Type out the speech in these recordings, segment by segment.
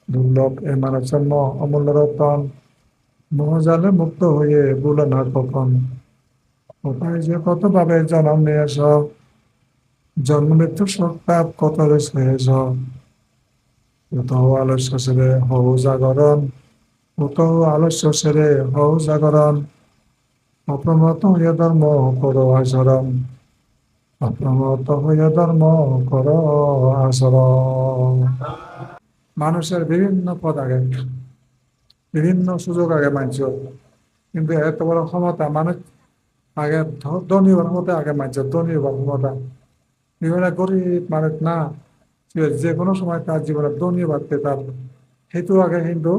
দুর্লভ এ মানব জন্ম অমূল্য রতন, মোহজালে মুক্ত হয়ে ভুলো না কখন। কোথায় যে কত ভাবে জন্ম নিয়েছ, জন্ম মৃত্যুর শোক তাপ কত সয়েছ। কোথাও আলস্য সেরে হও জাগরণ, কোথাও আলস্য সেরে হও জাগরণ। অপ্রমত্ত হইয়া ধর্ম করো আচরণ, অপ্রমত্ত হইয়া ধর্ম করো আচরণ। মানুষের বিভিন্ন পদ আগে, বিভিন্ন সুযোগ আগে মানছ, কিন্তু এত বড় ক্ষমতা মানুষ আগে ধনী হওয়ার ক্ষমতা আগে মানছ, ধনী হওয়ার ক্ষমতা। বিভিন্ন গরিব মানুষ না, সে যে কোনো সময় তার জীবনে ধনী বাড়তে তার হেতু আগে, কিন্তু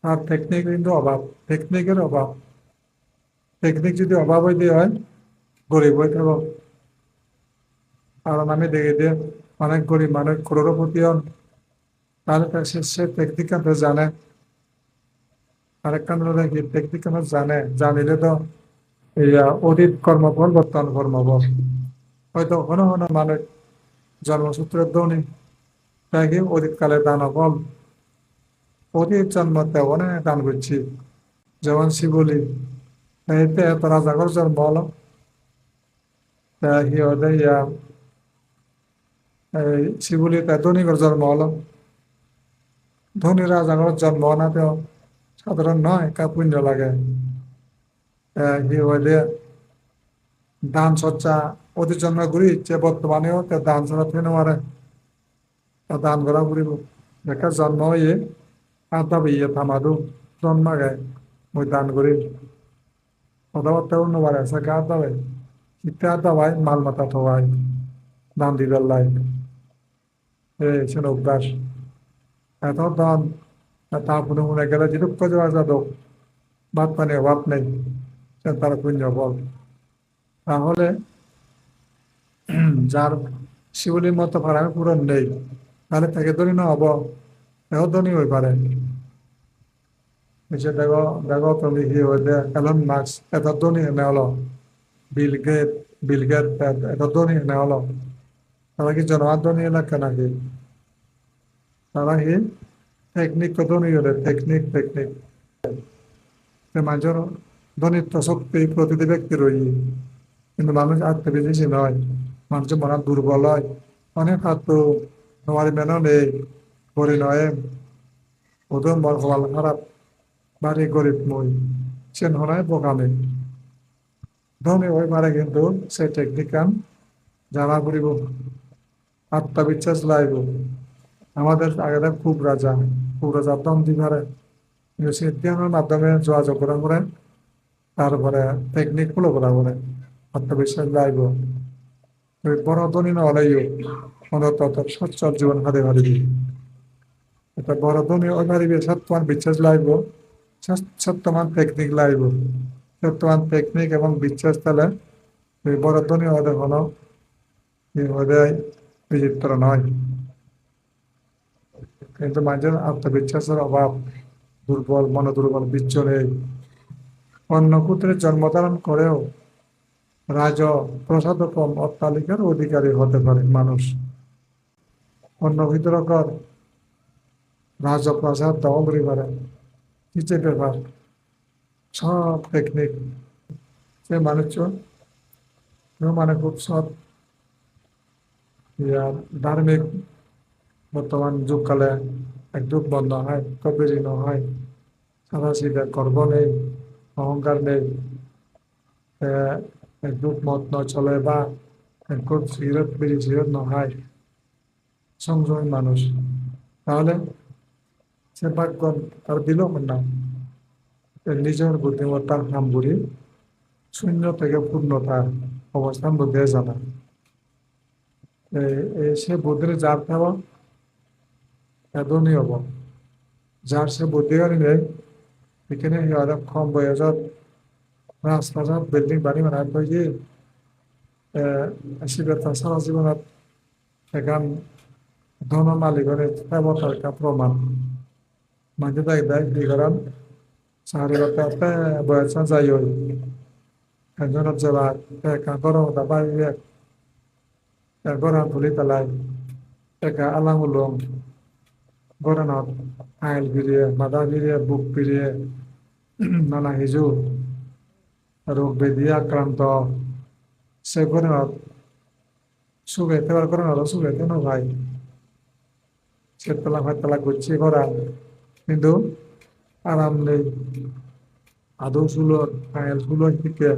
তার টেকনিক কিন্তু অভাব, টেকনিকের অভাব। টেকনিক যদি অভাব হইতে হয়, গরিব হইতে হবে। কারণ আমি দেখি যে অনেক গরিব মানুষ করোড়পতি হন, তাহলে সে টেকনিক জানে। আরেকখান দেখি টেকনিক জানে, জানিলে তো এই অতীত কর্মফল বর্তমান কর্মফল। হয়তো কোনো কোনো মানুষ জন্মসূত্রের ধনী, তাই কি অতীতকালে দান ফল, অতীত জন্মতে অনেক দান করছি। যেমন শিবলি, এতে এত রাজাগর জন্ম হলো, সিহঁতে এই শিবলিতে ধনীগর জন্ম হলো। ধনী রাজাগর জন্ম না তো সাধারণ নয়, কা পুণ্য লাগে। সিহঁতে দান চর্চা অতীত জন্ম ঘুরি ইচ্ছে বর্তমানেও দান ছাড়া ফেনে মারে, দান করা ঘুরিব। দেখা জন্ম হয়ে আদা ইয়ে থামাদু জন্ম গায়, ওই দান করি কথাবার্তা অন্য বারে আছে গা দাবাই, ইত্যা দাবাই মাল মাথা থবাই, দান দিবার লাই সে অভ্যাস। এত দান তারপরে মনে গেলে যেটুক কাজে যাদব ভাত পানি অভাব নেই, তার পুণ্য ফল। তাহলে যার শিবলির মতো ফারামে পূরণ নেই, তাহলে তাকে ধনী না হব, এও ধনী হয়ে পারে। নিচে দেখো, দেখো তুমি কি হইতে এলন মার্কস এত ধনী এনে হলো, বিল গেট, বিল গেট এত ধনী এনে হলো। তারা কি জনগণ ধনী এলাকা নাকি? তারা কি টেকনিক কত ধনী হলে, টেকনিক টেকনিক মানুষের ধনিত্ব শক্তি প্রতিটি ব্যক্তি রয়েছে, কিন্তু মানুষ আত্মবিশ্বাসী নয়, মানুষের মনে দুর্বল হয়। অনেক আত্ম তোমার মেনে নেই, করি নয়, ওদের মন হওয়াল খারাপ, বাড়ি গরিব মই, সে নয় বোকামি। ধনী হয়ে পারে কিন্তু সে টেকনিকান জানা করিব, আত্মবিশ্বাস লাইব। আমাদের আগে খুব রাজা দম দি পারে, কিন্তু সে জ্ঞানের মাধ্যমে যোগাযোগ করা করে, তারপরে টেকনিক গুলো করা করে আত্মবিশ্বাস লাইব। ওই বড় ধনী না হলেই অন্তত তার সচ্ছল জীবন হাতে হাতে দিই। এটা বড় ধনী ওই পারিবে সত্যমান বিশ্বাস লাইব, সত্যমান টেকনিক লাইব। সত্যমান টেকনিক এবং বিশ্বাস তাহলে ওই বড় ধনী হতে কোনো ওদের বিচিত্র নয়। কিন্তু মানুষের আত্মবিশ্বাসের অভাব, দুর্বল মন, দুর্বল বিচ্ছ নেই। অন্য পুত্রের জন্মধারণ করেও রাজ প্রসাদকম অট্টালিকার অধিকারী হতে পারে মানুষ। অন্য ভিতরকর রাজপ্রাসাদ দখল করি পারে, কিসের ব্যাপার, সব টেকনিক। সে মানুষজন মানে খুব সব ধার্মিক বর্তমান যুগকালে একদম বন্ধ হয়, কবির হয়, সাদা সিধা গর্ব নেই, অহংকার নেই, একদম মত ন চলে বা একদম সিগারেট বিড়ি সিগারেট নহয়, সংযমী মানুষ। তাহলে সে ভাগ্য তার দিল না, নিজের বুদ্ধিমত্তার নাম বুড়ি শূন্য থেকে পূর্ণতা অবস্থান বুঝে জানা। সে বুদ্ধির যার থাকা এদনই হব, যার সে বুদ্ধিগারী নেই, এখানে অনেক কম বয়সত রাস্তাঘাট বিল্ডিং বাড়ি বানাই পাইছে, শিবের সারা জীবনত এখান ধন মালিকের দেবতার একটা প্রমাণ। মাঝে দেয় দেয় কি করেন সাহারি করতে বয়স যাই হই একজনের যাবা একা গরম দাবাই গরম তুলি পেলাই একা আলাম উলম গরনত আইল ফিরিয়ে মাথা ফিরিয়ে বুক ফিরিয়ে নানা হিজু রোগ ব্যাধি আক্রান্ত সে গরনত সুগাইতে পার গরনত সুগাইতে না ভাই সেতলা ফাতলা করছে করা কিন্তু আরাম নেই আদৌ সুলোর আইল সুলোর থেকে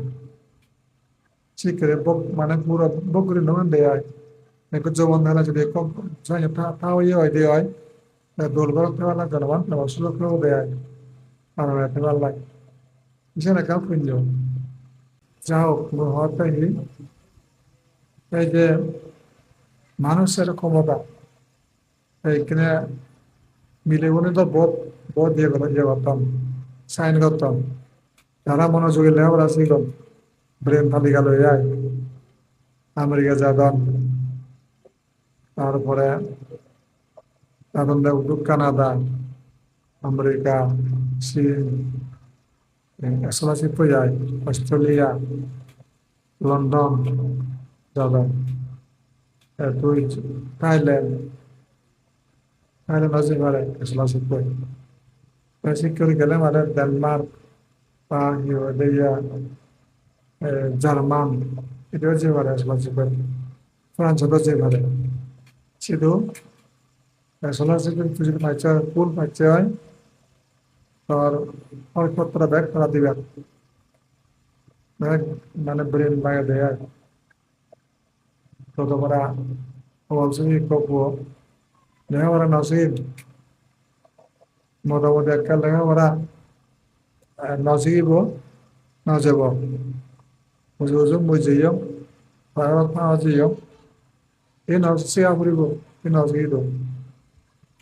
শিখরে বক মানে পুরো বকরি নয় দেয় একটু জবান ধারা যদি কম ছয় তাও ইয়ে হয় দিয়ে হয় দোল গরম থেওয়া লাগে জনবান তেমন সুযোগ করে দেয় আর এতে ভালো লাগে কিসের একা পুঞ্জ যা হোক হওয়াটাই এই যে মানুষের ক্ষমতা এইখানে মিলে বলে তো বোধ বোধ ইয়ে করতাম সাইন করতাম যারা মনোযোগী লেখাপড়া শিখল ব্রেন তালিকা লই যায় আমেরিকা যাদন তারপরে এখন উদ্যোগ কানাডা আমেরিকা চীন স্কলারশিপ যায় অস্ট্রেলিয়া লন্ডন যাদন তুই থাইল্যান্ড থাইল্যান্ড আছে পারে স্কলারশিপ শিক্ষা গেলে মানে ডেনমার্ক বা জার্মান এটাও যে পারে স্কলারশিপ ফ্রান্সও যে পারে শুধু স্কলারশিপের যদি বাচ্চা ফুল বাচ্চা হয় তোর খরচপত্র ব্যাগ করা দিবে ব্যাগ মানে ব্রেন লাগে দেয় তো তোমরা অবশ্যই কপো লেখাপড়া নসিব মোটামুটি একটা লেখাপড়া নসিব নজেব বুঝে বুঝুম বুঝিও বুঝিও এই নসিয়া ফুরিব এই নসিব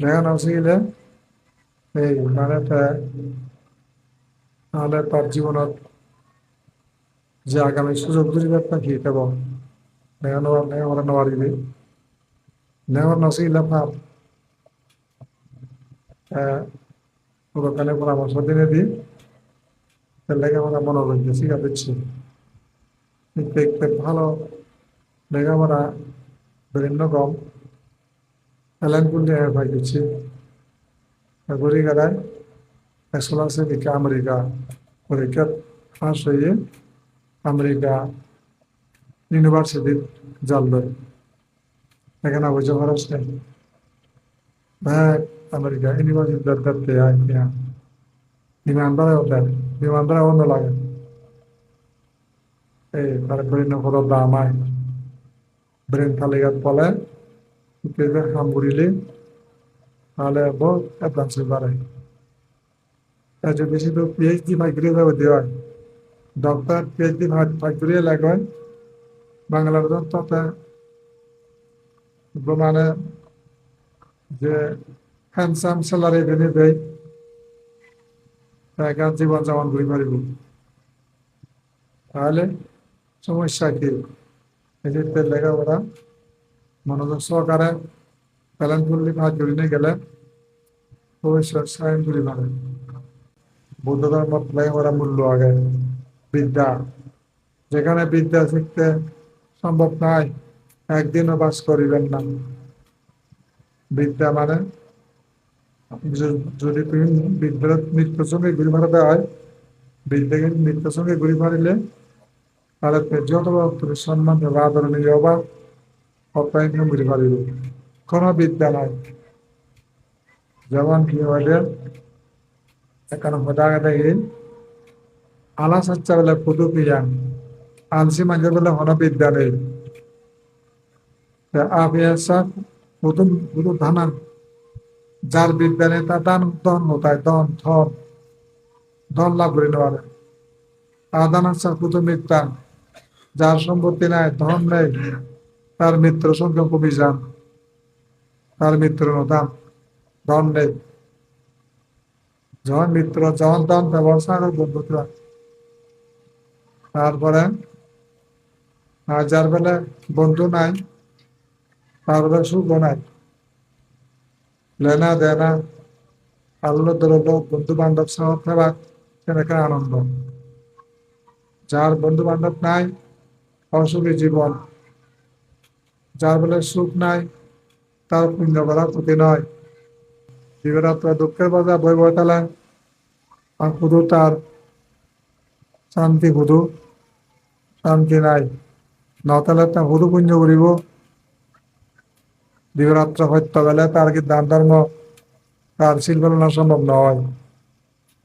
লেখা নসিলে এই মানে তাহলে তার জীবনত যে আগামী সুযোগ দুর্যোগ থাকি এবং লেখাপড়া নেওয়ারিবি লেখাপড়া নসিলে ভাব পুরোকালে পরামর্শ দিনে দিই লেখাপড়া মনোযোগ দিয়ে শিখা দিচ্ছি দেখতে ভালো লেখাপড়া বিভিন্ন কম এলানকুল্লি ভাই দিচ্ছি ঘুরি গাড়ায় স্কলারশিপ আমেরিকা পরীক্ষা পাস হয়ে আমেরিকা ইউনিভার্সিটি জানল এখানে অবশ্য খরচ নেই ভাই আমেরিকা ইউনিভার্সিটি দেখতে হয় বিমানদারে অন্য লাগে এই তার বিভিন্ন কত দাম হয় ব্রেন তালিকাত বলে হাম ঘুরিলে তাহলে বহুত অ্যাডভান্স হয়ে পারে যদি শুধু পিএইচডি ভাগ্যুরিয়ে দেওয়া হয় ডক্টর পিএইচডি ভাগ্যুরিয়ে লাগে বাংলার তাতে মানে যে হ্যান্ডসাম স্যালারি ভেনে দেয় তাকে জীবন যাপন করে পারিব তাহলে সমস্যা কি এই যে লেখাপড়া মনোযোগ সহকারে প্যালেন্ট করলে কাজ করে নিয়ে গেলে ভবিষ্যৎ সায়ন করে পারে বৌদ্ধ ধর্মত লেখাপড়া মূল্য আগে বিদ্যা যেখানে বিদ্যা শিখতে সম্ভব নয় একদিনও বাস করিবেন না বিদ্যা মানে যদি তুমি বিদ্যার মৃত্যুর সঙ্গে ঘুরে মারাতে হয় বিদ্যাকে মৃত্যুর সঙ্গে ঘুরে মারিলে তাহলে যত তুমি সম্মান দেবা আদরণীয় হবা অপ্রায়ণ ঘুরে মারিব কোনো বিদ্যা নাই যেমন কি হইলে এখানে হঠাৎ দেখি আলা সাচ্চা বেলা ফুটু পিয়ান আলসি মাঝে বেলা হনো বিদ্যা নেই আপিয়াসা প্রথম পুরো ধানান যার বিদ্যা নেই তার দান ধন হতায় ধন লাভ করে নেওয়ারে আদানাসা প্রথম মিথ্যা যার সম্পত্তি নাই ধন নেই তার মিত্র সংখ্যা কমে যান তার মিত্র দান ধন নেই যখন মিত্র যখন ধন ব্যবস্থা বন্ধুরা তারপরে যার বেলা বন্ধু নাই তার বেলা সুখ নাই লেনা দেনা আল্লাহ দরদ বন্ধু বান্ধব সহ থাকা সেটা আনন্দ যার বন্ধু বান্ধব নাই অসুখী জীবন যার বেলা সুখ নাই তার পুণ্য করার ক্ষতি নয় দিবারাত্র দুঃখের বাজার বই বই তালা আর শুধু তার শান্তি শুধু শান্তি নাই নতালে তা শুধু পুণ্য করিব দিবারাত্র সত্য বেলে তার কি দান ধর্ম তার শিল্প সম্ভব নয়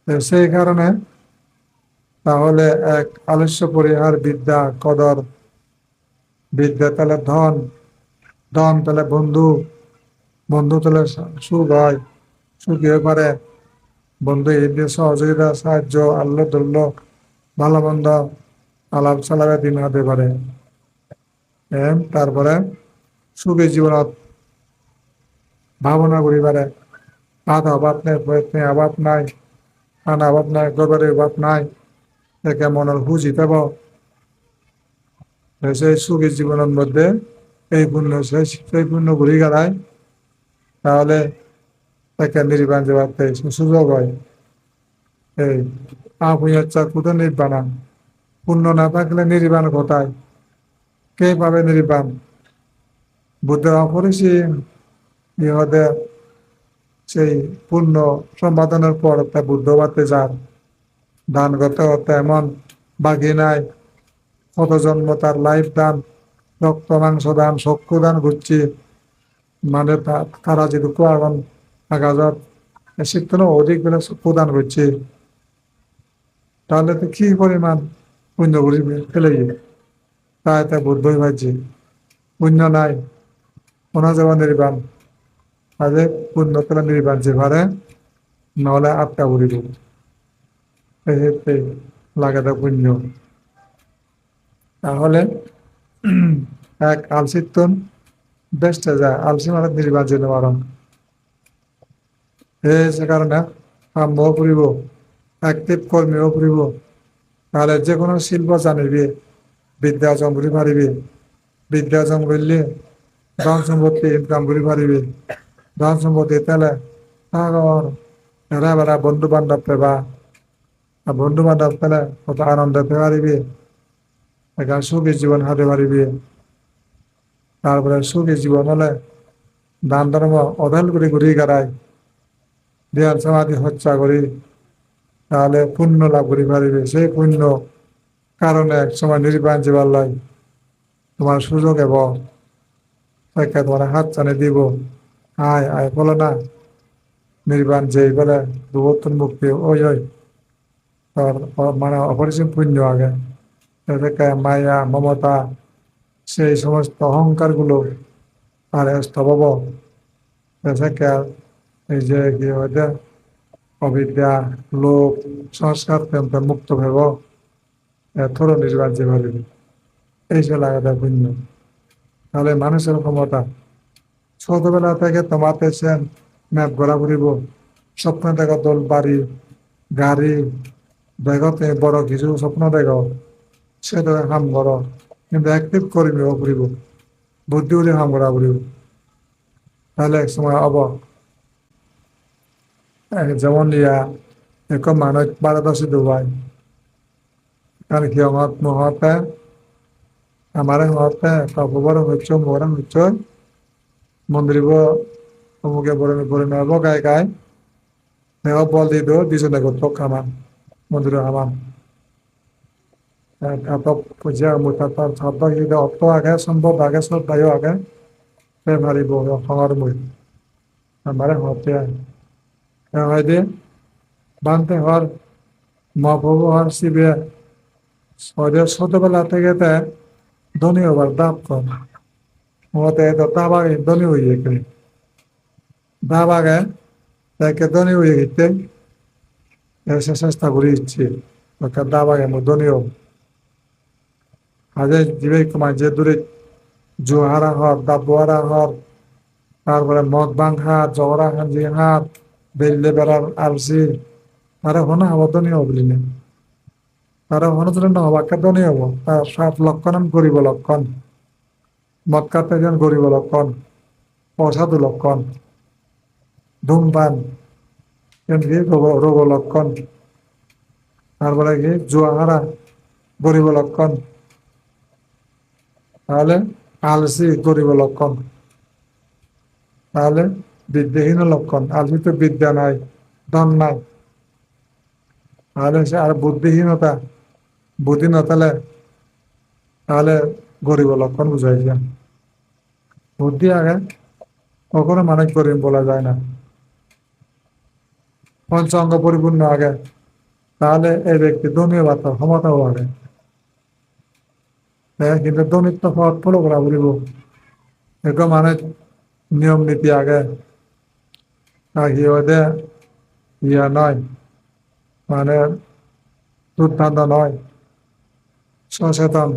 সেই কারণে তাহলে এক আলস্য পরিহার বিদ্যা কদর বিদ্যা তাহলে ধন ধন তাহলে বন্ধু বন্ধু তাহলে সুখ হয় সুখী হয়ে পারে বন্ধু এই দিয়ে সহযোগিতা সাহায্য আল্লাহ দুল্ল ভালো মন্দ আলাপ চালাবে দিন হতে পারে তারপরে সুখী জীবনত ভাবনা করি পারে হাত অভাব নেই প্রয়ত্নে অভাব নাই খান অভাব নাই গর্বের অভাব নাই একে মনের বুঝি পাব সেই সুখী জীবনের মধ্যে এই পুণ্য সেই পুণ্য ঘুরি গেলায় তাহলে তাকে নির্বাণ যাওয়ার সুযোগ হয় এই আপুয়াচ্ছা কোথাও নির্বাণ পুণ্য না থাকলে নির্বাণ কোথায় কে পাবে নির্বাণ বুদ্ধের অপরিসীম ইহদে সেই পুণ্য সম্পাদনের পর তা বুদ্ধবাতে যার দান করতে হতে এমন বাকি নাই কত জন্ম তার লাইফ দান রক্ত মাংস দান চক্ষু দান ঘুরছি মানে তারা যদি কোয়াগন আগাজত শীতল অধিক বেলা চক্ষু দান করছে তাহলে তো কি পরিমাণ পুণ্য করিবে ফেলে গিয়ে তাই তা বুদ্ধই ভাবছে পুণ্য নাই ওনা যাওয়া নির্বাণ আজে পুণ্য পেলে নির্বাণ যে পারে নহলে আটকা উড়িব লাগাতে পুণ্য তাহলে এক আলসিত্তন বেস্টে যায় আলসি মানে নির্বাণ যেতে পারো সে কারণে কাম্যও ফুরিব অ্যাক্টিভ কর্মীও ফুরিব তাহলে যে কোনো শিল্প জানিবি বিদ্যা অর্জন করি পারিবি বিদ্যা অর্জন করলে ধন সম্পত্তি ইনকাম করি পারিবি ধন সম্পত্তি তাহলে সাগর এরা বেড়া বন্ধু বান্ধব পেবা বন্ধু বান্ধব পেলে কত আনন্দ পেতে পারিবি এখানে সুখী জীবন হাতে পারিবি তারপরে সুখী জীবন হলে দান ধর্ম অধল করে ঘুরি গাড়াই ধ্যান সমাধি হত্যা করি তাহলে পুণ্য লাভ করি পারিবে সেই পুণ্য কারণে এক সময় নির্বাণ জীবার লাই তোমার সুযোগ এব তাকে তোমার হাত টানে দিব আয় আয় বলো না নির্বাণ যেই বলে দুবর্তন মুক্তি ওই ওই তোর মানে অপরিসীম পুণ্য আগে থেকে মায়া মমতা সেই সমস্ত অহংকার গুলো আর স্তবব থেকে এই যে কি হইতে অবিদ্যা লোভ সংস্কার মুক্ত ভেব থর নির্বাণ যে পারিবে এই সে লাগাতে পুণ্য তাহলে মানুষের ক্ষমতা ছোটবেলা থেকে তোমাতে সেন ম্যাপ ঘোরা ঘুরিব স্বপ্ন দেখো দোল বাড়ি গাড়ি দেখতে বড় কিছু স্বপ্ন দেখো সেটা হাম করো কিন্তু অ্যাক্টিভ করিবি ঘুরিব বুদ্ধি উঠে হাম করা ঘুরিব তাহলে এক সময় অব যেমন ইয়া এক মানুষ বারোদশী ডুবাই কারণ কি মহতে আমার মহতে বড় হচ্ছে মোর হচ্ছে মন্দির অমুকে বড় বড় নব গায়ে গায়ে নেওয়া বল দিয়ে দেবো দুজনে করতো খামান মন্দির হামান পূজা মুঠাতার শব্দ হিদে অত আগে সম্ভব আগে সব দায়ও আগে সে মারিব খঙর মুই আমার হতে হয় দিয়ে বানতে হর মহাপ্রভু হর শিবে ছোটবেলা থেকে ধনী হবার দাপ কর মতে তো দাবাগে ধনী হয়ে গেলে দাবাগে তাকে ধনী হয়ে গেতে এসে চেষ্টা করে ইচ্ছে দাবাগে মো ধনী হোক আজে জীবে কমায় যে দূরে জোহারা হর দাবুয়ারা হর তারপরে মদ বাং হাত জহরা হাঞ্জি হাত বেললে বেড়ার আলসি তারা হনা হব ধনী হব বলি না তারা হনজনে নহবাকে ধনী হব তার সাত লক্ষণ গরিব লক্ষণ মদ কাটতে যেন গরিব লক্ষণ অসাধু লক্ষণ ধূমপান এমনি রোগ লক্ষণ তারপরে কি জুয়াহারা গরিব লক্ষণ তাহলে আলসি গরিব লক্ষণ তাহলে বিদ্যাহীন লক্ষণ। আর যদি বিদ্যা নাই, ধন নাই, তাহলে সে আর বুদ্ধিহীনতা, বুদ্ধি না তাহলে তাহলে গরিব লক্ষণ বুঝাইছে। বুদ্ধি আগে কখনো মানুষ গরিব বলা যায় না। পঞ্চ অঙ্গ পরিপূর্ণ আগে, তাহলে এই ব্যক্তি ধনী হওয়ার ক্ষমতাও আগে। কিন্তু ধনীত্ব পথ ফলো করা বলিব, এরকম মানে নিয়ম নীতি আগে, আর ইয়ে ইয়া নয়, মানে দুর্দান্ত নয়, সচেতন,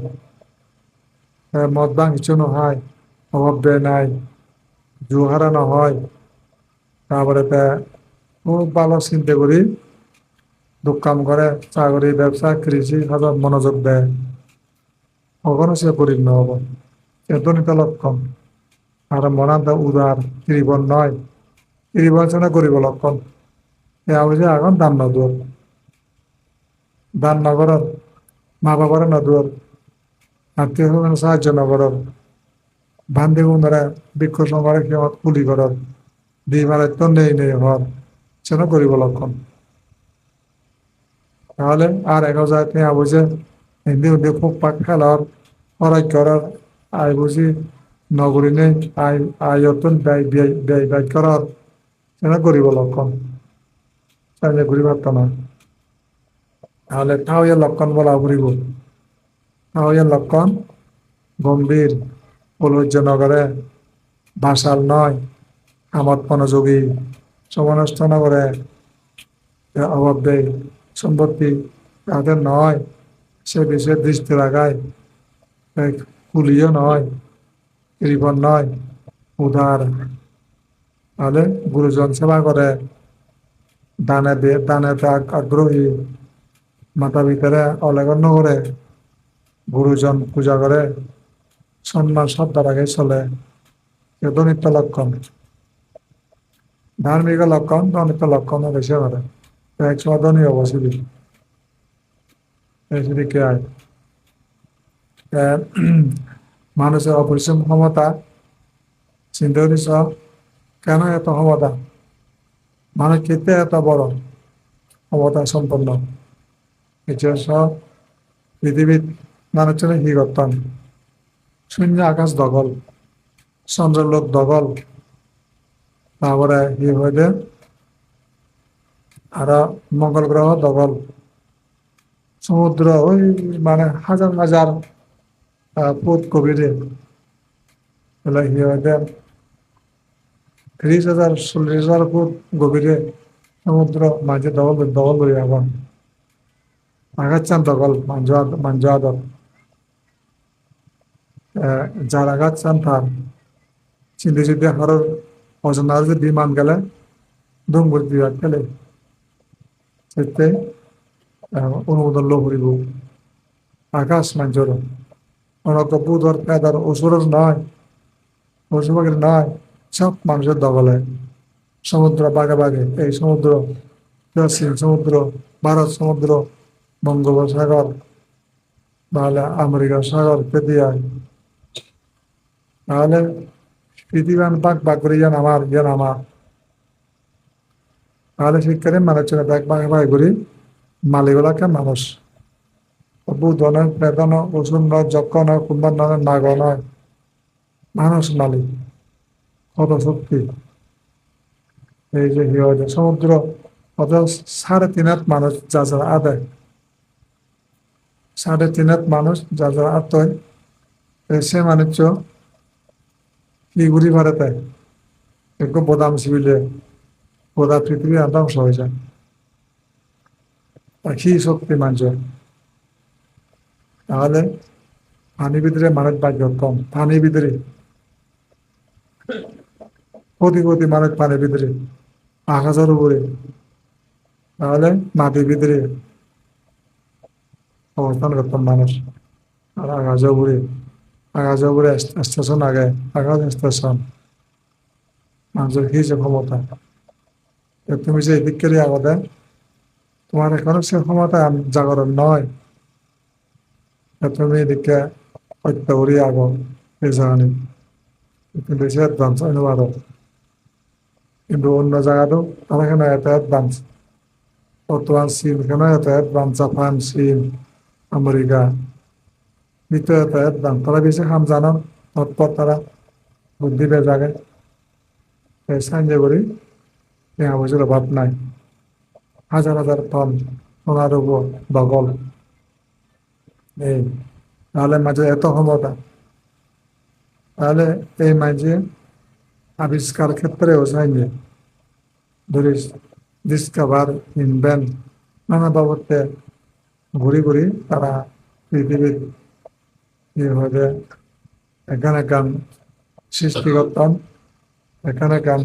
মদ ভাঙ কিছু নহয়, অভাব ব্যয় নাই, জুহারা নহয়, তারপরে খুব ভালো চিন্তা করি দুঃখ কাম করে, চাকরি ব্যবসা কৃষি হাজার মনোযোগ দেয়, কখনো সে গরিব নহব। সে দনিত লক্ষণ। আর মনান্ত উদার ত্রিবন নয়, ত্রিবন না গরিব লক্ষণ। এ হচ্ছে এখন দান নদুয়ার, দান নগরের, মা বাবার নদুয়ার, আত্মীয় স্বজন সাহায্য নগরের, বান্ধব বন্ধুরা বৃক্ষ সংগ্রহ ক্ষমত কুলি করার, দিবারাত্য নেই নেই হওয়ার, সেটা গরিব লক্ষণ। তাহলে আর ১,০০০ টাকা বুঝে হিন্দি উন্দি খুব পাক খেলার, পড়াই করার, আয় বুঝি নগরী নেই, আয়তন ব্যয় ব্যয় ব্যয় ব্যয় করার, সেটা গরিব লক্ষণ। তাহলে গরিব না। তাহলে তাও লক্ষণ বলা ঘুরিব। তাও লক্ষণ গম্ভীর, প্রলোচ্য নগরে, ভাষাল নয়, আমোদ মনোযোগী, সমনষ্ট নগরে, অভাব দেয় সম্পত্তি তাদের নয়, সে বিষয়ে দৃষ্টি লাগায়, কুলিও নয়, কৃপণ নয়, উদার। তাহলে গুরুজন সেবা করে, দানে আগ্রহী, মাতা পিতারা অলেগন্য করে, গুরুজন পূজা করে, সম্মান শ্রদ্ধা রাখে চলে, দনিত্য লক্ষণ। ধার্মিক লক্ষণ দনিত্য লক্ষণ বেশি করে, একসময় ধনী অবশ্যই এদিকে আয়। মানুষের অপরিসীম ক্ষমতা, চিন্তা করিস কেন এত ক্ষমতা, মানুষ খেতে এত বড় ক্ষমতা সম্পন্ন। ইতিহাস পৃথিবীর মানুষজনে কি করতাম, শূন্য আকাশ দখল, চন্দ্রলোক দখল, তারপরে কি হইলে আর মঙ্গল গ্রহ দখল, সমুদ্র ওই মানে হাজার হাজার ফুট গভীরে, এগুলো কি হইলে ৩০,০০০ ৪০,০০০ ফুট গভীরে সমুদ্র মাঝে দখল দখল করি এখন আগাচ্ছান দখল মাঞ্জ আদর, যার আগাচ্ছান তার চিন্তা চিন্তা হারের অজনার যে বিমান গেলে ডুঙ্গুর বিভাগ গেলে সেতে অনুমোদন লো করিব। আকাশ মাঞ্জর অনত বুধর পেদার অসুরের নয়, পশুপাখির নয়, সব মানুষের দখলে। সমুদ্র বাগে বাগে, এই সমুদ্র, চীন সমুদ্র, ভারত সমুদ্র, বঙ্গোপসাগর, তাহলে আমেরিকা সাগর পেদিয়ায়, তাহলে পৃথিবীর বাঘ বাঘ করে ইয়ান আমার ইয়ান আমার, তাহলে শিক্ষারে মানুষের ব্যাগ ভাগে ভাগে করি মালিকগুলাকে মানুষ, বুধ নয়, প্রেত নয়, ওষুধ নয়, যক্ষ নয়, কুম্ভার নয়, নাগ নয়, মানুষ মালিক। কত শক্তি! এই যে সমুদ্র অত ৩.৫ মানুষ যা যারা আদায়, ৩.৫ মানুষ যা যারা আত্ময়, সে মানুষ কি ঘুরি ভারতে একটু বোদাম শিবিলে গোটা পৃথিবী ধ্বংস হয়ে যায়। কি শক্তি মানছ, তাহলে পানি ভিতরে মানুষ ভাগ্য কম, পানি ভিতরে কোটি কোটি মানুষ পানির ভিতরে, আকাশের উপরে, তাহলে মাটির ভিতরে অবস্থান করতাম মানুষ। আর আকাশের উপরে স্টেশন আগে, আকাশ স্টেশন, মানুষের কি যে ক্ষমতা, তুমি যে এদিক করে আগতে তোমার এখনো সে ক্ষমতা জাগরণ নয়, তুমি এদিকে হত্যা করি আগো এই জানি, কিন্তু সে অ্যাডভান্স অনুবাদ। কিন্তু অন্য জায়গাতো তারা কেন এত অ্যাডভান্স, বর্তমান চীন কেন এত অ্যাডভান্স, জাপান, চীন, আমেরিকা, দ্বিতীয় এত অ্যাডভান্স, তারা বেশি হাম জানো, তৎপর তারা বুদ্ধি পেয়ে জাগে, সাহায্য করি, টাকা পয়সার অভাব নাই, হাজার হাজার টন সোনার উপর দখল, এই তাহলে মাঝে এত ক্ষমতা, তাহলে এই মাঝে আবিষ্কার ক্ষেত্রেও চাইলে ধরি ডিসকভার, ইনভেন্ট নানা বাবদে ঘুরি ঘুরি তারা পৃথিবীর হয়ে এখানে গান সৃষ্টি করতাম, এখানে গান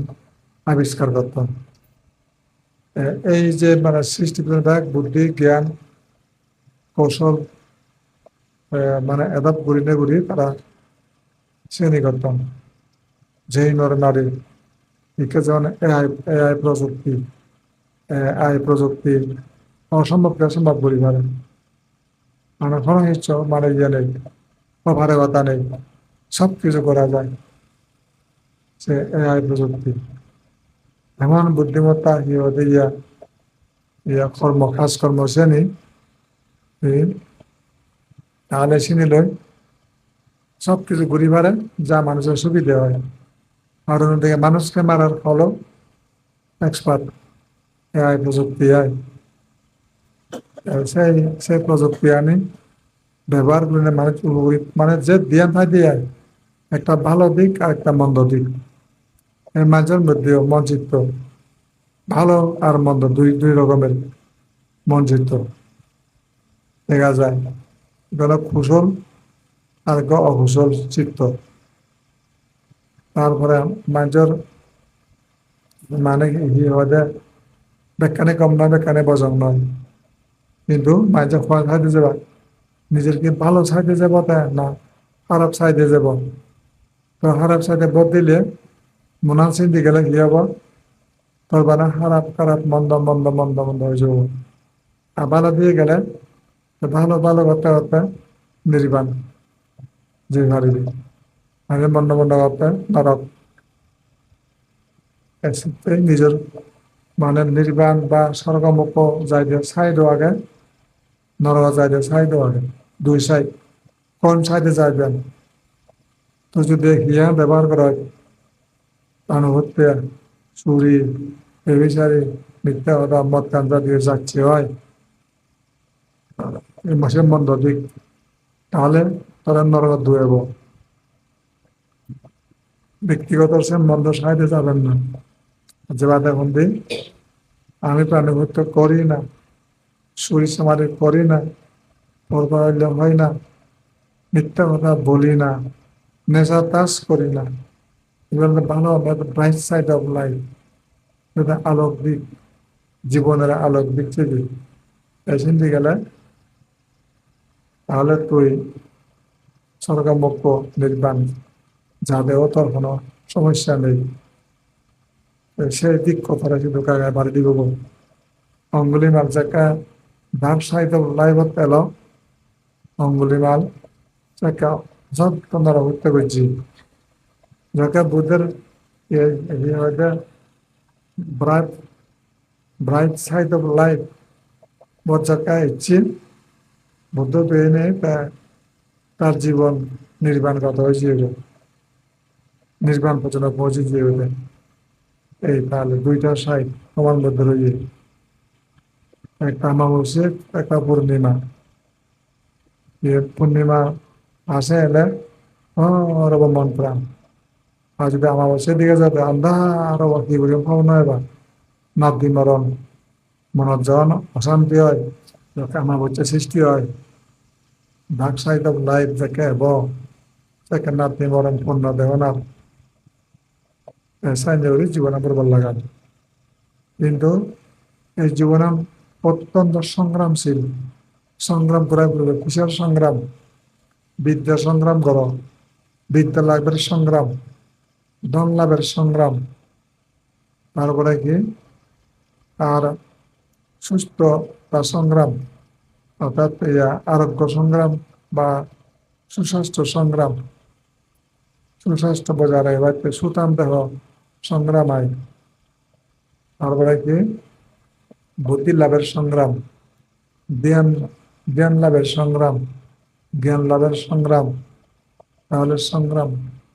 আবিষ্কার করতাম। এই যে মানে সৃষ্টি বিভাগ, বুদ্ধি, জ্ঞান, কৌশল, মানে এদাব ঘুরি না ঘুরি তারা শ্রেণী করতাম। যেই নর নারী যেমন এআই, প্রযুক্তি, এআই প্রযুক্তি অসম্ভবকে সম্ভব করি পারে, মানে কোনো কিছু মানে ইয়ে নেই, অভারে কথা নেই, সব কিছু করা যায় সে এআই প্রযুক্তি। এমন বুদ্ধিমত্তা ইয়া ইয়া কাজকর্ম শ্রেণী তাহলে চিনি লই সব কিছু ঘুরি পারে, যা মানুষের সুবিধা হয়। আর অন্যদিকে মানুষকে মারার ফলও এক্সপার্ট এআই প্রযুক্তি আয়, সেই সেই প্রযুক্তি আনি ব্যবহার করলে মানুষ মানে যে ধ্যান হয় দিয়ে একটা ভালো দিক আর একটা মন্দ দিক, এর মাঝের মধ্যেও মনচিত্র, ভালো আর মন্দ দুই দুই রকমের মনচিত্র দেখা যায়, এগুলো কুশল আর অকুশল চিত্ত। তারপরে মাঝের মানে কি হয়, বেকানে কম নয়, বেকানে বজং নয়, কিন্তু মাঝে খোয়া খাইতে যাবা নিজের কি ভালো সাইডে যাব তা না খারাপ সাইডে যাব, তো খারাপ সাইডে ভোট দিলে মনাল চিন্তি গেলে কি হব, তোর বানা খারাপ খারাপ মন্দ মন্দ মন্দ মন্দ হয়ে যাব। আর ভালো দিয়ে গেলে ভালো ভালো করতে করতে নির্বাণ যে পারিবি, আগে মন্দ মন্দ করতে নরক, নিজের মানে নির্বাণ বা স্বর্গমুখ যাইতে সাইডও আগে, নরক যাইতে সাইডও আগে, দুই সাইড, কোন সাইডে যাইবেন তো যদি হিয়া ব্যবহার করা হয়, হত্যা, চুরি, বেবিচারি, মিথ্যা কথা, মদ গাঁজা দিয়ে যাচ্ছে হয় এই মাসের মন্দ দিক, তাহলে তারা নরক ধুয়েব। ব্যক্তিগত মন্দ সাইডে যাবেন না, যে বাদে বন্দি আমি প্রাণী হত্যা করি না, চুরি চামারি করি না, পরপাইল হয় না, মিথ্যা কথা বলি না, নেশা তাস করি না, এগুলো ভালো ব্রাইট সাইড অফ লাইফ, যেটা আলোক দিক, জীবনের আলোক দিক থেকে চিনতে গেলে তাহলে তুই স্বর্গমুখ নির্বাণ যাদেও তোর কোনো সমস্যা নেই, সেই দিক কথাটা শুধু কাগায় বাড়ি দিব। অঙ্গুলিমাল যাকে ডার্ক সাইড অফ লাইফত পেল, অঙ্গুলিমাল যাকে যত্নরা হত্যা করছি, যাকে বুদ্ধের bright bright side of life যাকে ইচ্ছে বুদ্ধ পেয়ে নেই, তার জীবন নির্বাণগত হয়েছে, নির্বাণ পর্যন্ত পৌঁছে যেতে। এই তাহলে দুইটা সাইড তোমার মধ্যে রয়েছে, একটা অমাবস্যা, একটা পূর্ণিমা। পূর্ণিমা আসে এলে রব মন প্রাণ, আর যদি অমাবস্যার দিকে যাতে আন্ধার কি করি পাবো এবার নাতি মরণ, মনত যখন অশান্তি হয়, যখন অমাবস্যা সৃষ্টি হয়, ডার্ক সাইড অফ লাইফ দেখে তাকে নাতি মরণ পূর্ণ দেওয়ার সাইন্স জীবনে পড়বার লাগান। কিন্তু এই জীবনে অত্যন্ত সংগ্রামশীল, সংগ্রাম করে বলবে কিসের সংগ্রাম, বিদ্যা সংগ্রাম করো, বিদ্যা লাভের সংগ্রাম, ধন লাভের সংগ্রাম, তারপরে কি আর সুস্থ বা সংগ্রাম, অর্থাৎ আরোগ্য সংগ্রাম বা সুস্বাস্থ্য সংগ্রাম, সুস্বাস্থ্য বজায় রাখতে সুতাম দেহ সংগ্রাম হয়, তারপরে কি বুদ্ধি লাভের সংগ্রাম, জ্ঞান জ্ঞান লাভের সংগ্রাম, জ্ঞান লাভের সংগ্রাম, তাহলে সংগ্রাম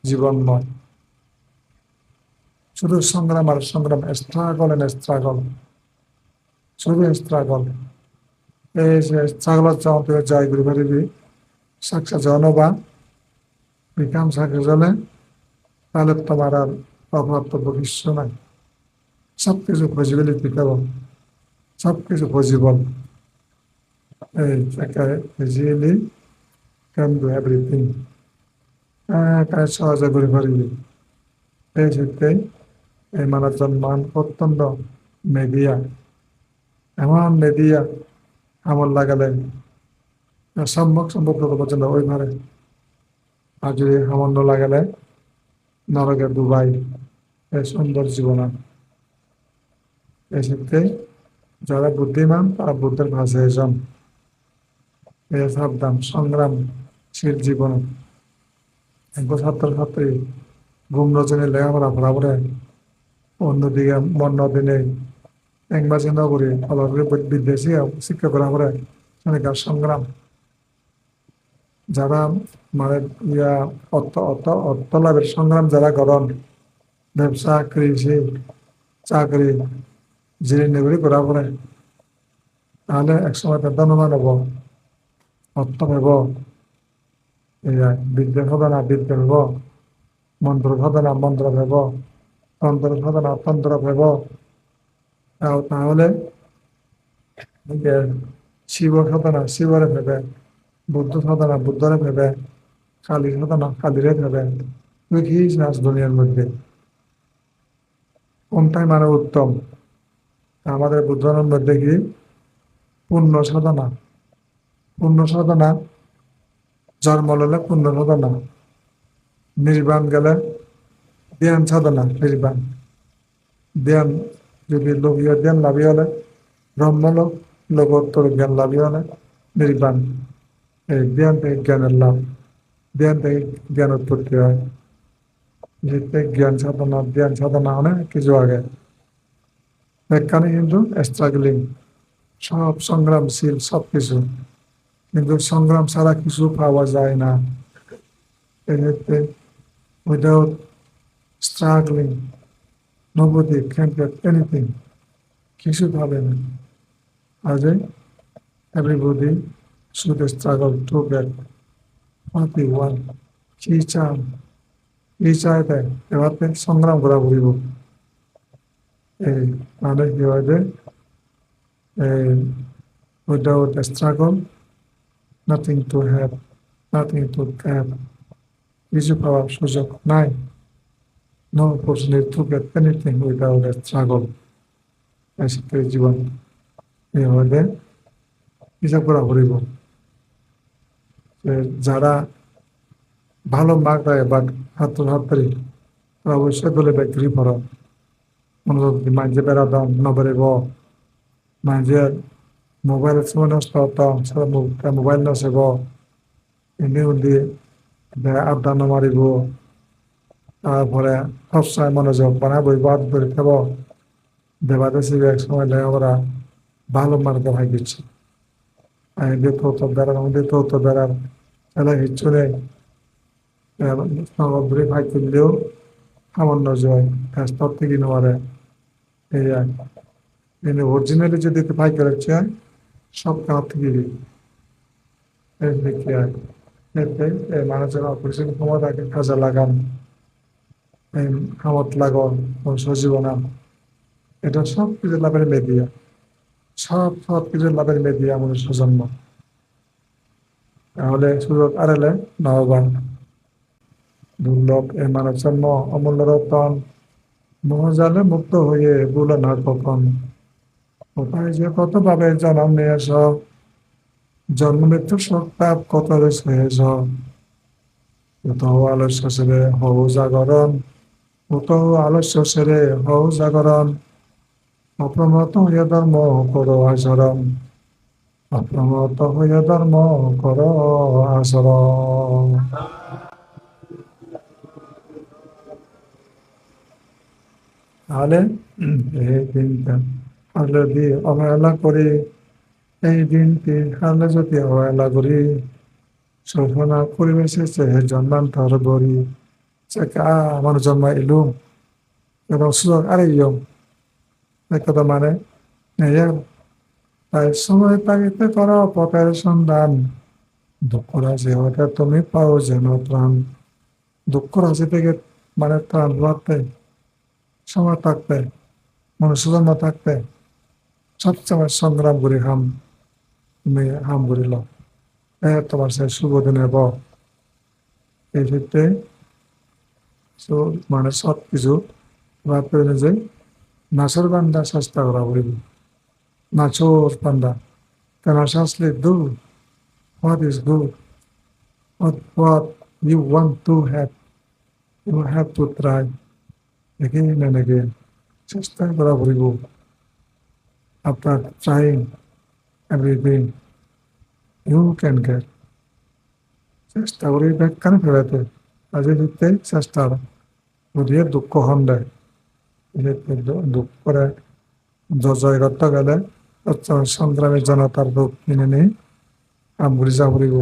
জীবনময়। শুধু সংগ্রাম আর সংগ্রাম, স্ট্রাগল এন্ড স্ট্রাগল, শুধু স্ট্রাগল। এই যে স্ট্রাগল চাওতে জয় করে পারিবি, সাকসেস হনবা, বিকাম সাকসেস হলে, তাহলে তোমার আর অপ্রাপ্ত কিছু নাই। সবকিছু পসিবিলিটি কেবল, সবকিছু পসিবল। এই ইজিলি ক্যান ডু এভরিথিং, কাজ সহজে করে পারিবি। এই ক্ষেত্রে এই মানুষজন মান অত্যন্ত মেদিয়া, এমন মেদিয়া আমল লাগালে সম্ভব সম্ভব পর্যন্ত ওই ঘরে, আর যদি সামান্য লাগালে নরকে ডুবাই এই সুন্দর জীবন। এই ক্ষেত্রে যারা বুদ্ধিমান তারা বুদ্ধের ভাষায় যান, এই সাবধান সংগ্রামশীল জীবন। একজন ছাত্রছাত্রী ঘুম রজনী লেখাপড়া পড়াপড়ে, অন্যদিকে মন্য দিনে একবাজি নগরী অলরেডি বিদেশি শিক্ষা করা পড়ে সেখানকার সংগ্রাম। যারা মানে ইয়া অর্থ অর্থ অর্থ লাভের সংগ্রাম যারা করেন, ব্যবসা কৃষি চাকরি জিরে নেগরি করা পড়ে, তাহলে একসময় ধনবান হব, অর্থ পাব, বিদ্যা সাধনা বিদ্যা পাব, মন্ত্র সাধনা মন্ত্র পাব, তন্ত্র সাধনা তন্ত্র পাব। তাহলে শিব সাধনা শিবরে ভেবে, বুদ্ধ সাধনা বুদ্ধরে ভেবে, কালী সাধনা কালীরে ভেবে, তুই কি চাস দুনিয়ার মধ্যে কোনটাই মানে উত্তম? আমাদের বুদ্ধনের মধ্যে কি পুণ্য সাধনা, পুণ্য সাধনা, জন্ম ললে পুণ্য সাধনা, নির্বাণ গেলে ধ্যান সাধনা, নির্বাণ ধ্যান, যদি লোকীয় জ্ঞান লাভী হলে ব্রহ্মলোক, লোকোত্তর জ্ঞান লাভী হলে নির্বাণ। এই ধ্যান থেকে জ্ঞানের লাভ, ধ্যান থেকে জ্ঞান উৎপত্তি হয়। জ্ঞান সাধনা ধ্যান সাধনা অনেক কিছু আগে, এখানে কিন্তু স্ট্রাগলিং, সব সংগ্রামশীল সবকিছু, কিন্তু সংগ্রাম ছাড়া কিছু পাওয়া যায় না। এক্ষেত্রে without struggling nobody can get anything, কিছু পাবে না। আজ everybody should struggle to get what they want, কি চান, কি চায় দেয়, এবার সংগ্রাম করা পড়িব। এই মানে কি হয় যে without a struggle nothing to have, nothing to get, কিছু পাওয়ার সুযোগ নাই। No opportunity to get anything without a struggle. এই জীবন এইভাবে হিসাব করা পড়িব। যারা ভালো মার্ক দেয় বা ছাত্রছাত্রী, তারা অবশ্যই দলে ব্যক্তি পড়া মনোযোগ মাঝে বেড়াতাম নবরেব, মাঝে মোবাইলের সময় নষ্ট হতাম, মোবাইল নসেব, এমনি উন্দি আড্ডা মারিব, তারপরে সবসময় মনোযোগ বানাবো, বাদ করে খাব, দেবাদেশি এক সময় লেখাপড়া ভালো মার্কে ভাই দিচ্ছে। আমাদের তো বেড়ার খেলা কিচ্ছু নেই, নবদ্রে ভাই তুললেও সামান্য জয় স্তর থেকে নেওয়ারে। এই কিন্তু অরিজিনালি যদি ভাই করে চায় সব কাজ থেকে দেখতে হয়। এতে মানুষের অপরিচিত ক্ষমতাকে কাজে লাগান, ক্ষমত লাগান, সজীবনা, এটা সব কিছু লাভের মেদিয়া, সব কিছু লাভের মেদিয়া আমাদের সুজন্ম। তাহলে সুযোগ আড়ালে নবান দুর্লভ এ মানব জন্ম অমূল্য রতন, মহাজালে মুক্ত হয়ে বলে না কখন, কোথায় যে কত ভাবে জন্ম নিয়েছ, জন্ম মৃত্যু সত্তাপ কত হয়েছ, কোথাও আলস্য সেরে হও জাগরণ, কোথাও আলস্য সেরে হও জাগরণ, অপ্রমত হইয়া ধর্ম করো আচরণ, অপ্রমত হইয়া ধর্ম করো আচরণ। তাহলে এই দিনটা আসলে যদি অবহেলা করি, এই দিনটি আসলে যদি অবহেলা করি, সুফনা পরিবেশে জন্মান্তর করি, আমার জন্ম ইলুম এবং সুযোগ আরে ইয়ম কথা মানে নেই। তাই সময় তাগিতে করো পথের সন্ধান, দুঃখ রাশি হতে তুমি পাও যেন প্রাণ। দুঃখ রাশি থেকে মানে ত্রাণ পাতে সময় থাকতে, মনুষ্যজন্ম থাকতে সবসময় সংগ্রাম করি তুমি করিল তোমার সে শুভ দিনে এই ক্ষেত্রে মানে সব কিছু ভাবতে যে নাচর বান্দা চেষ্টা করা বলিব, নাচর বান্দা কেন আসলে দু what is good, what you want to have, you have to try again and again. চেষ্টা করা বলিব, after trying everything you can get. চেষ্টা করি ব্যাখ্যানে ফেরাতে আজকে দিতে চেষ্টা বুঝিয়ে দুঃখ হন দেয় দুঃখ করে জয় করতে গেলে সংগ্রামের জনতার রূপ কিনে নেই আমগুলি যাবরিব।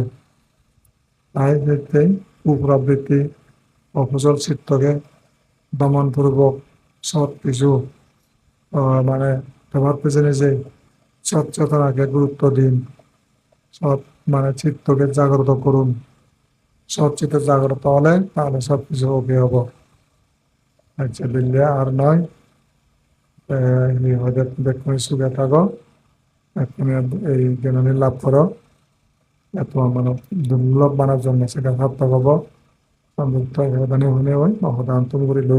তাই যেতে কুপ্রবৃত্তি অকুশল চিত্তকে দমনপূর্বক সব কিছু মানে ব্যবহার পেছনে যে সচেতনাকে গুরুত্ব দিন, সব মানে চিত্তকে জাগ্রত করুন। সব চিত্ত জাগ্রত হলে তাহলে সব কিছু ওকে হব। আচ্ছা দিল্লি আর নয় দেখুন সুখে থাকো, এক্ষুনি এই জ্ঞানী লাভ করো, এত মানে দুর্লভ মানার জন্য সেটা সার্থক হব। সংযুক্ত হয়ে মহদান তুমি করিল।